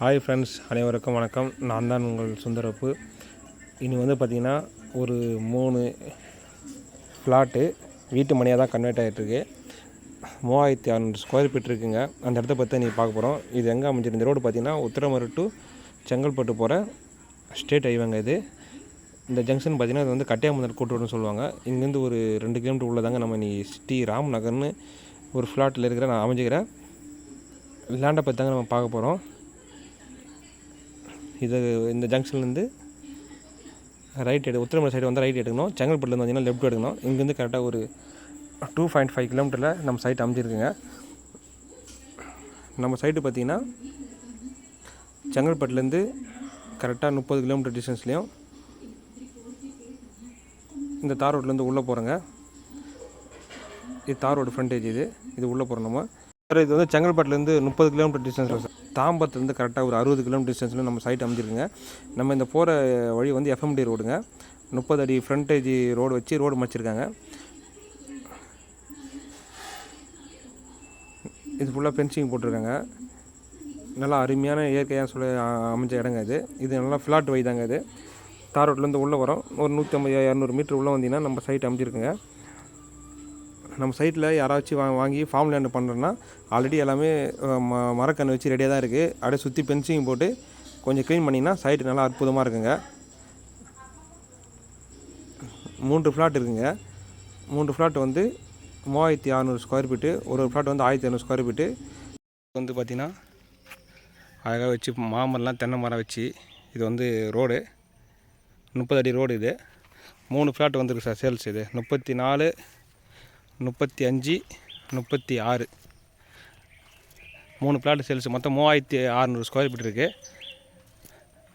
Hi friends, அனைவருக்கும் வணக்கம். நான் தான் உங்கள் சுந்தரப்பு. இனி பார்த்திங்கன்னா ஒரு 3 ஃப்ளாட்டு வீட்டு மனையாக தான் கன்வெர்ட் ஆகிட்டுருக்கு. 3600 ஸ்கொயர் ஃபீட் இருக்குங்க. அந்த இடத்த பற்றி நீங்கள் பார்க்க போகிறோம். இது எங்கே அமைஞ்சிருக்கு? இந்த ரோடு பார்த்திங்கன்னா உத்திரமரு டு செங்கல்பட்டு போகிற ஸ்டேட் ஹைவேங்க. இது இந்த ஜங்ஷன் பார்த்திங்கன்னா இது கட்டையாமுதல் கூட்டுரோடுன்னு சொல்லுவாங்க. இங்கேருந்து ஒரு 2 கிலோமீட்டர் உள்ளதாங்க நம்ம ஸ்ரீ ராம் நகர்னு ஒரு ஃப்ளாட்டில் இருக்கிற நான் அமைஞ்சிக்கிறேன் லேண்டை பற்றி தாங்க நம்ம பார்க்க போகிறோம். இந்த ஜங்ஷன்லேருந்து ரைட் உத்திரமலை சைடு ரைட் எடுக்கணும். செங்கல்பட்டுலேருந்து வந்தீங்கன்னா லெஃப்ட் எடுக்கணும். இங்கேருந்து கரெக்டாக ஒரு 2.5 கிலோமீட்டரில் நம்ம சைட் அமைஞ்சிருக்குங்க. நம்ம சைட்டு பார்த்திங்கன்னா செங்கல்பட்டுலேருந்து கரெக்டாக 30 கிலோமீட்டர் டிஸ்டன்ஸ்லேயும் இந்த தார் ரோட்லேருந்து உள்ளே போகிறோங்க. இது தார் ரோடு ஃப்ரண்டேஜ். இது உள்ளே போகிறோம் நம்ம. இது செங்கல்பட்டுலேருந்து 30 கிலோமீட்டர் டிஸ்டன்ஸில், தாம்பரத்துலேருந்து கரெக்டாக ஒரு 60 கிலோமீட்டர் டிஸ்டன்ஸில் நம்ம சைட் அமைஞ்சிருக்குங்க. நம்ம இந்த போகிற வழி எஃப்எம்டி ரோடுங்க. 30 அடி ஃப்ரண்டேஜ் ரோடு வச்சு ரோடு மச்சிருக்காங்க. இது ஃபுல்லாக ஃபென்சிங் போட்டிருக்காங்க. நல்லா அருமையான இயற்கையாக அமைஞ்ச இடங்க. இது நல்லா ஃப்ளாட் வை தாங்க. இது தார் ரோட்லேருந்து உள்ளே வரோம். ஒரு 150-200 மீட்டர் உள்ளே வந்தீங்கன்னா நம்ம சைட் அமைஞ்சிருக்குங்க. நம்ம சைட்டில் யாராச்சும் வாங்கி ஃபார்ம் லேண்டு பண்ணுறோன்னா ஆல்ரெடி எல்லாமே மரக்கன்று வச்சு ரெடியாக தான் இருக்குது. அப்படியே சுற்றி பென்சிங் போட்டு கொஞ்சம் க்ளீன் பண்ணிங்கன்னா சைட்டு நல்லா அற்புதமாக இருக்குங்க. 3 ஃப்ளாட் இருக்குங்க. 3 ஃப்ளாட் 3600 ஸ்கொயர் ஃபீட்டு. ஒரு ஃப்ளாட் 1500 ஸ்கொயர் ஃபீட்டு. பார்த்திங்கன்னா அழகாக வச்சு மாமரம்லாம் தென்னை மரம் வச்சு இது ரோடு 30 அடி ரோடு. இது 3 ஃப்ளாட் வந்துருக்கு சார் சேல்ஸ். இது 34, 35, 36 3 பிளாட் சேல்ஸ். மொத்தம் 3600 ஸ்கொயர் ஃபீட் இருக்குது.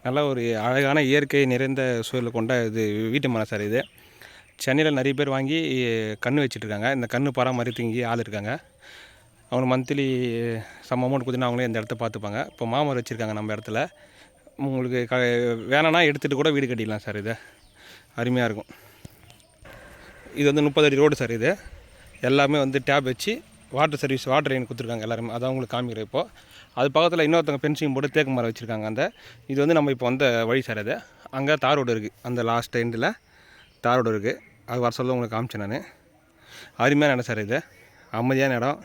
நல்லா ஒரு அழகான இயற்கை நிறைந்த சூழலை கொண்ட இது வீட்டு மரம் சார். இது சென்னையில் நிறைய பேர் வாங்கி கன்று வச்சுட்ருக்காங்க. இந்த கன்று பராமரித்து இங்கே ஆள் இருக்காங்க. அவங்க மந்த்லி சம் அமௌண்ட் கொடுத்தீங்கன்னா அவங்களே இந்த இடத்த பார்த்துப்பாங்க. இப்போ மாமரம் வச்சுருக்காங்க நம்ம இடத்துல. உங்களுக்கு வேணான்னா எடுத்துகிட்டு கூட வீடு கட்டிடலாம் சார். இது அருமையாக இருக்கும். இது 30 அடி ரோடு சார். இது எல்லாமே டேப் வச்சு வாட்டர் சர்வீஸ், வாட்டர் லைன் கொடுத்துருக்காங்க எல்லாருமே. அதான் உங்களுக்கு காமிக்கிறேன். இப்போது அது பக்கத்தில் இன்னொருத்தவங்க ஃபென்சிங் போட்டு தேக்கு மரம் வச்சுருக்காங்க. இது நம்ம இப்போ வழி சார். அது அங்கே தார் ரோடு இருக்குது. அந்த லாஸ்ட் எண்டில் தார் ரோடு இருக்குது. அது வர சொல்ல உங்களுக்கு காமிச்சேன் நான். அருமையான இடம் சார். இது அமைதியான இடம்.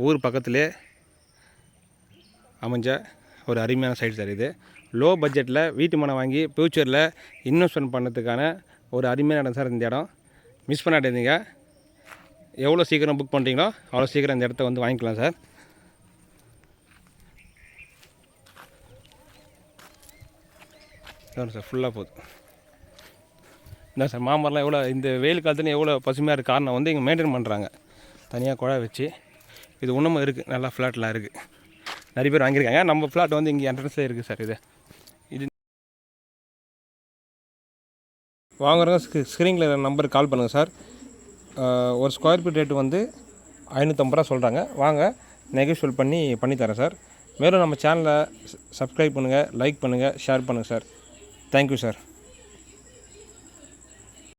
ஊர் பக்கத்துலேயே அமைஞ்ச ஒரு அருமையான சைடு சார். இது லோ பட்ஜெட்டில் வீட்டு மனை வாங்கி ஃப்யூச்சரில் இன்வெஸ்ட்மெண்ட் பண்ணுறதுக்கான ஒரு அருமையான இடம் சார். இந்த இடம் மிஸ் பண்ணாட்டீங்க. எவ்வளோ சீக்கிரம் புக் பண்ணுறீங்களோ அவ்வளோ சீக்கிரம் இந்த இடத்த வாங்கிக்கலாம் சார். சார் ஃபுல்லாக போகுது. இந்த சார் மாமரம்லாம் எவ்வளோ இந்த வெயில் காலத்துலேயும் எவ்வளோ பசுமையாக இருக்குது. காரணம் இங்கே மெயின்டைன் பண்ணுறாங்க தனியாக குழாய் வச்சு. இது இன்னமும் இருக்குது. நல்லா ஃப்ளாட்லாம் இருக்குது. நிறைய பேர் வாங்கியிருக்காங்க. நம்ம ஃப்ளாட் இங்கே என்ட்ரன்ஸில் இருக்குது சார். இது வாங்குறவங்க ஸ்க்ரீனில் நம்பருக்கு கால் பண்ணுங்கள் சார். ஒரு ஸ்கொயர் ஃபீட் ரேட்டு 550 ரூபா சொல்கிறாங்க. வாங்க நெகோஷியேட் பண்ணித்தரேன் சார். மேலும் நம்ம சேனலை சப்ஸ்கிரைப் பண்ணுங்கள், லைக் பண்ணுங்கள், ஷேர் பண்ணுங்கள் சார். Thank you sir.